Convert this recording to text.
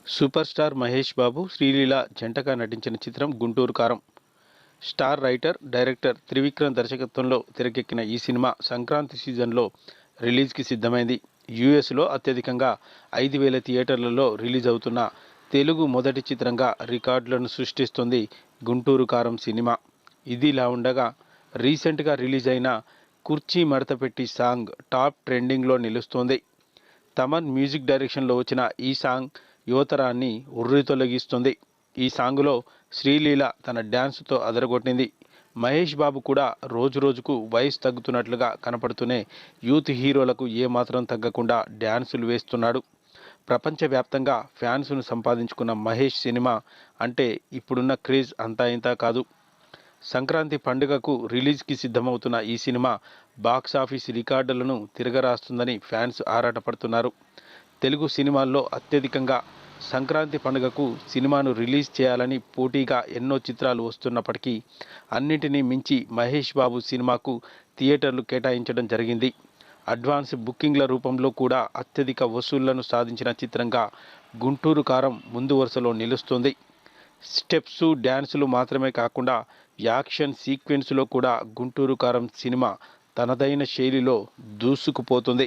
Super star Mahesh Babu, Sreeleela జంటగా నటించిన చిత్రం 'గుంటూరు కారం'. స్టార్ రైటర్, డైరెక్టర్ త్రివిక్రమ్ దర్శకత్వంలో తెరకెక్కిన ఈ సినిమా సంక్రాంతి సీజన్లో రిలీజ్కి సిద్ధమైంది. యూఎస్లో అత్యధికంగా 5,000 థియేటర్లలో రిలీజ్ అవుతున్న తెలుగు మొదటి చిత్రంగా రికార్డులను సృష్టిస్తుంది 'గుంటూరు కారం' సినిమా. ఇదిలా ఉండగా రీసెంట్గా రిలీజ్ అయిన 'కుర్చీ మడతపెట్టి' సాంగ్ టాప్ ట్రెండింగ్లో నిలుస్తోంది. తమన్ మ్యూజిక్ డైరెక్షన్లో వచ్చిన ఈ సాంగ్ యువతరాన్ని ఉర్రూతలూగిస్తుంది. ఈ సాంగులో శ్రీలీల తన డ్యాన్స్తో అదరగొట్టింది. మహేష్ బాబు కూడా రోజురోజుకు వయసు తగ్గుతున్నట్లుగా కనపడుతూనే యూత్ హీరోలకు ఏమాత్రం తగ్గకుండా డ్యాన్సులు వేస్తున్నాడు. ప్రపంచవ్యాప్తంగా ఫ్యాన్స్ను సంపాదించుకున్న మహేష్ సినిమా అంటే ఇప్పుడున్న క్రేజ్ అంతా ఇంతా కాదు. సంక్రాంతి పండుగకు రిలీజ్కి సిద్ధమవుతున్న ఈ సినిమా బాక్సాఫీస్ రికార్డులను తిరగరాస్తుందని ఫ్యాన్స్ ఆరాటపడుతున్నారు. తెలుగు సినిమాల్లో అత్యధికంగా సంక్రాంతి పండుగకు సినిమాను రిలీజ్ చేయాలని పోటీగా ఎన్నో చిత్రాలు వస్తున్నప్పటికీ అన్నింటినీ మించి మహేష్ బాబు సినిమాకు థియేటర్లు కేటాయించడం జరిగింది. అడ్వాన్స్ బుకింగ్ల రూపంలో కూడా అత్యధిక వసూళ్లను సాధించిన చిత్రంగా 'గుంటూరు కారం' ముందు వరుసలో నిలుస్తుంది. స్టెప్స్, డ్యాన్సులు మాత్రమే కాకుండా యాక్షన్ సీక్వెన్స్లో కూడా 'గుంటూరు కారం' సినిమా తనదైన శైలిలో దూసుకుపోతుంది.